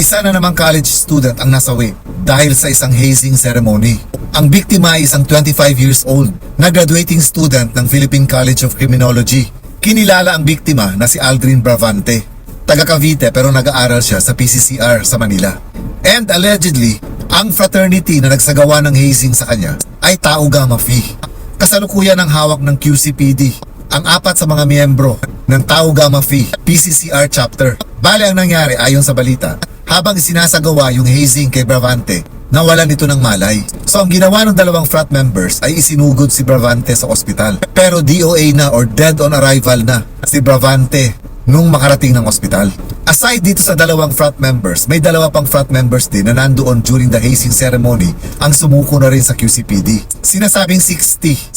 Isa na namang college student ang nasawi dahil sa isang hazing ceremony. Ang biktima ay isang 25 years old na graduating student ng Philippine College of Criminology. Kinilala ang biktima na si Aldrin Bravante. Taga Cavite pero nag-aaral siya sa PCCR sa Manila. And allegedly, ang fraternity na nagsagawa ng hazing sa kanya ay Tau Gamma Phi. Kasalukuyan ng hawak ng QCPD ang apat sa mga miyembro ng Tau Gamma Phi PCCR chapter. Bale ang nangyari ayon sa balita, habang sinasagawa yung hazing kay Bravante, nawalan ito ng malay. So ang ginawa ng dalawang frat members ay isinugod si Bravante sa ospital. Pero DOA na or dead on arrival na si Bravante nung makarating ng ospital. Aside dito sa dalawang frat members, may dalawa pang frat members din na nandoon during the hazing ceremony ang sumuko na rin sa QCPD. Sinasabing 60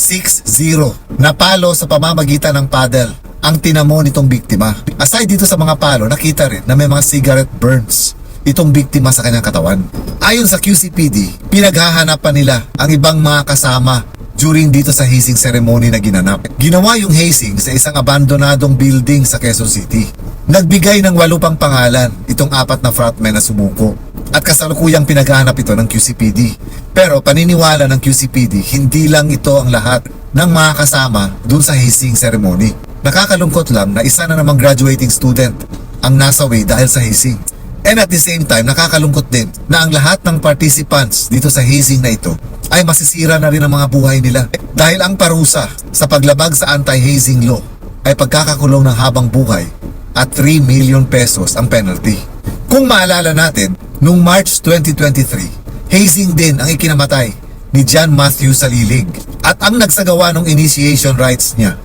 na palo sa pamamagitan ng paddle ang tinamo nitong biktima. Aside dito sa mga palo, nakita rin na may mga cigarette burns itong biktima sa kanyang katawan. Ayon sa QCPD, pinaghahanapan nila ang ibang mga kasama during dito sa hazing ceremony na ginanap. Ginawa yung hazing sa isang abandonadong building sa Quezon City. Nagbigay ng 8 pang pangalan itong apat na fratmen na sumuko at kasalukuyang pinaghahanap ito ng QCPD. Pero paniniwala ng QCPD, hindi lang ito ang lahat ng mga kasama dun sa hazing ceremony. Nakakalungkot lang na isa na namang graduating student ang nasawi dahil sa hazing. And at the same time, nakakalungkot din na ang lahat ng participants dito sa hazing na ito ay masisira na rin ang mga buhay nila dahil ang parusa sa paglabag sa anti-hazing law ay pagkakakulong ng habang buhay at 3 million pesos ang penalty. Kung maalala natin, noong March 2023, hazing din ang ikinamatay ni John Matthew Salilig at ang nagsagawa ng initiation rites niya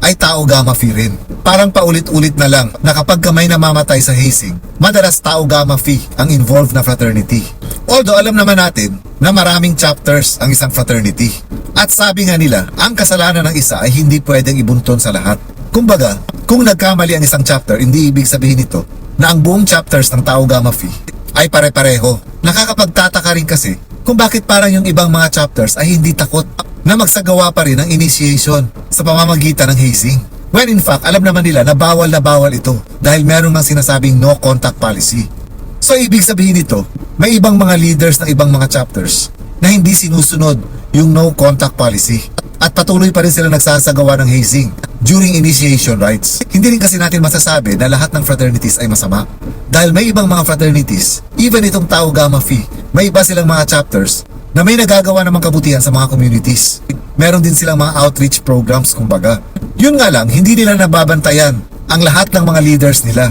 ay Tau Gamma Phi rin. Parang paulit-ulit na lang na kapag may namamatay sa hazing, madalas Tau Gamma Phi ang involved na fraternity. Although alam naman natin na maraming chapters ang isang fraternity. At sabi nga nila, ang kasalanan ng isa ay hindi pwedeng ibunton sa lahat. Kumbaga, kung nagkamali ang isang chapter, hindi ibig sabihin nito na ang buong chapters ng Tau Gamma Phi ay pare-pareho. Nakakapagtataka rin kasi kung bakit parang yung ibang mga chapters ay hindi takot na magsagawa pa rin ng initiation sa pamamagitan ng hazing. When in fact, alam naman nila na bawal ito dahil meron mang sinasabing no contact policy. So ibig sabihin nito, may ibang mga leaders ng ibang mga chapters na hindi sinusunod yung no contact policy at patuloy pa rin sila nagsasagawa ng hazing during initiation rites. Hindi rin kasi natin masasabi na lahat ng fraternities ay masama dahil may ibang mga fraternities, even itong Tau Gamma Phi, may iba silang mga chapters na may nagagawa namang kabutihan sa mga communities. Meron din silang mga outreach programs kumbaga. Yun nga lang, hindi nila nababantayan ang lahat ng mga leaders nila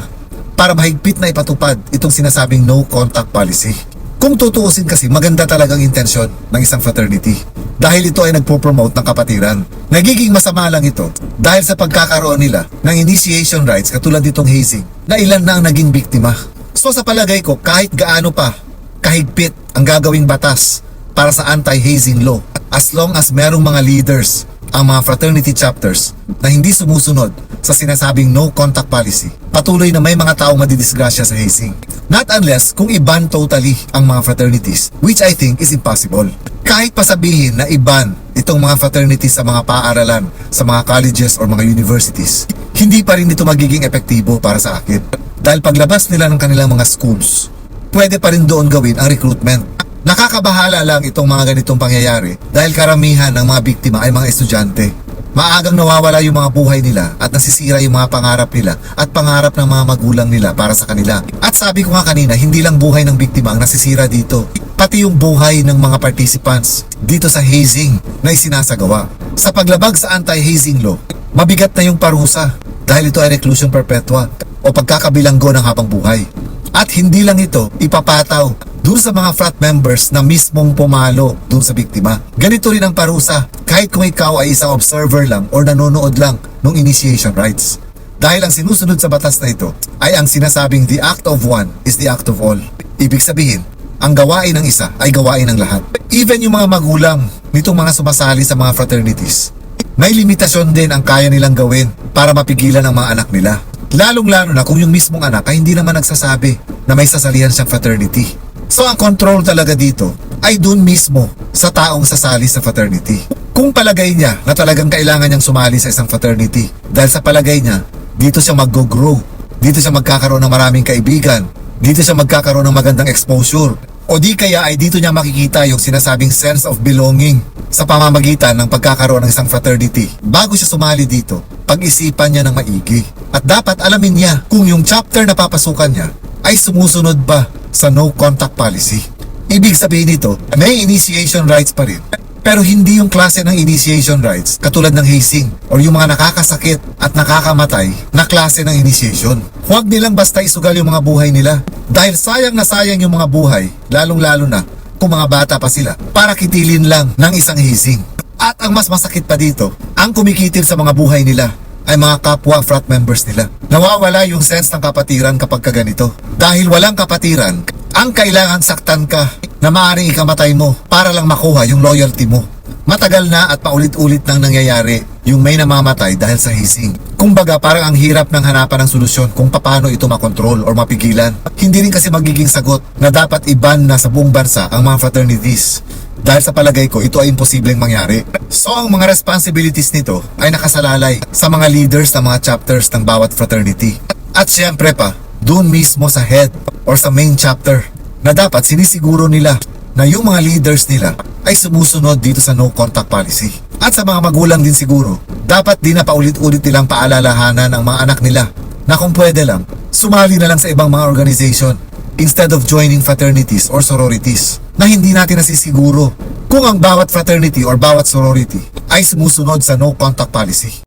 para mahigpit na ipatupad itong sinasabing no contact policy. Kung tutuusin kasi, maganda talagang intensyon ng isang fraternity dahil ito ay nagpo-promote ng kapatiran. Nagiging masama lang ito dahil sa pagkakaroon nila ng initiation rites katulad nitong hazing na ilan na ang naging biktima. So sa palagay ko, kahit gaano pa kahigpit ang gagawing batas para sa anti-hazing law, as long as merong mga leaders ang mga fraternity chapters na hindi sumusunod sa sinasabing no contact policy, patuloy na may mga taong madidisgrasya sa hazing. Not unless kung i-ban totally ang mga fraternities, which I think is impossible. Kahit pasabihin na i-ban itong mga fraternities sa mga paaralan, sa mga colleges or mga universities, hindi pa rin ito magiging epektibo para sa akin. Dahil paglabas nila ng kanilang mga schools, pwede pa rin doon gawin ang recruitment. Nakakabahala lang itong mga ganitong pangyayari dahil karamihan ng mga biktima ay mga estudyante. Maagang nawawala yung mga buhay nila at nasisira yung mga pangarap nila at pangarap ng mga magulang nila para sa kanila. At sabi ko nga kanina, hindi lang buhay ng biktima ang nasisira dito, pati yung buhay ng mga participants dito sa hazing na isinasagawa. Sa paglabag sa anti-hazing law, mabigat na yung parusa dahil ito ay reclusion perpetua o pagkakabilanggo ng habang buhay. At hindi lang ito ipapataw doon sa mga frat members na mismong pumalo doon sa biktima. Ganito rin ang parusa kahit kung ikaw ay isang observer lang or nanonood lang ng initiation rites. Dahil ang sinusunod sa batas na ito ay ang sinasabing the act of one is the act of all. Ibig sabihin, ang gawain ng isa ay gawain ng lahat. Even yung mga magulang nitong mga sumasali sa mga fraternities, may limitasyon din ang kaya nilang gawin para mapigilan ang mga anak nila. Lalong-lalo na kung yung mismong anak ay hindi naman nagsasabi na may sasalihan siyang fraternity. So ang control talaga dito ay dun mismo sa taong sasali sa fraternity. Kung palagay niya na talagang kailangan niyang sumali sa isang fraternity dahil sa palagay niya, dito siya mag-grow, dito siya magkakaroon ng maraming kaibigan, Dito siya magkakaroon ng magandang exposure. O di kaya ay dito niya makikita yung sinasabing sense of belonging sa pamamagitan ng pagkakaroon ng isang fraternity. Bago siya sumali dito, pag-isipan niya ng maigi. At dapat alamin niya kung yung chapter na papasukan niya ay sumusunod ba sa no contact policy. Ibig sabihin nito, may initiation rights pa rin. Pero hindi yung klase ng initiation rights katulad ng hazing or yung mga nakakasakit at nakakamatay na klase ng initiation. Huwag nilang basta isugal yung mga buhay nila dahil sayang na sayang yung mga buhay, lalong-lalo na kung mga bata pa sila, para kitilin lang ng isang hazing. At ang mas masakit pa dito, ang kumikitil sa mga buhay nila ay mga kapwa frat members nila. Nawawala yung sense ng kapatiran kapag kaganito. Dahil walang kapatiran, ang kailangan saktan ka na maaaring ikamatay mo para lang makuha yung loyalty mo. Matagal na at paulit-ulit nang nangyayari yung may namamatay dahil sa hazing. Kumbaga parang ang hirap ng hanapan ng solusyon kung paano ito makontrol or mapigilan. Hindi rin kasi magiging sagot na dapat i-ban na sa buong bansa ang mga fraternities. Dahil sa palagay ko, ito ay imposibleng mangyari. So ang mga responsibilities nito ay nakasalalay sa mga leaders ng mga chapters ng bawat fraternity. At syempre pa, doon mismo sa head or sa main chapter na dapat sinisiguro nila na yung mga leaders nila ay sumusunod dito sa no contact policy. At sa mga magulang din siguro, dapat din na paulit-ulit nilang paalalahanan ang mga anak nila na kung pwede lang, sumali na lang sa ibang mga organization instead of joining fraternities or sororities na hindi natin nasisiguro kung ang bawat fraternity or bawat sorority ay sumusunod sa no contact policy.